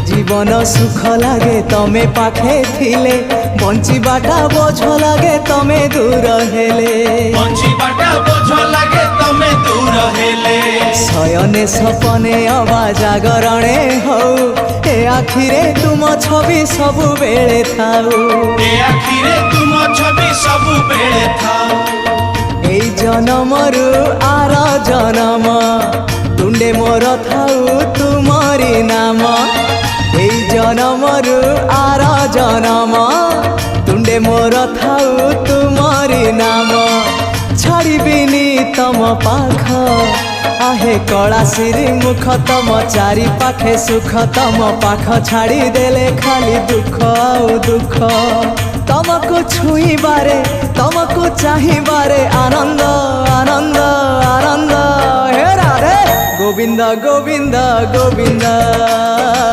জীবন সুখ লাগে তমে পাখে থিলে, বঞ্চিবাটা বোঝ লাগে তমে দূর হেলে। বঞ্চিবাটা বোঝ লাগে তমে দূর হেলে। শয়নে সপনে অবা জাগরণে হও, এ আখিরে তুম ছবি ସବୁବେଳେ থাও। এ আখিরে তুম ছবি ସବୁବେଳେ থাও। এই জনমরু আর জনম তুণ্ডে মোর থাউ তুমরি নাম। এই জনমরু আর জনম তুণ্ডে মোর থাউ তুমরি নাম। ছাড়িবিনি তম পাখ आहे कलासिरी मुख, तम चारि पाखे सुख। तम पाख छाड़ी देले खाली दुख आउ दुख। तमको छुईबारे तमको चाहिबारे आनंद आनंद आनंद। हे राधे गोविंद गोविंद गोविंद।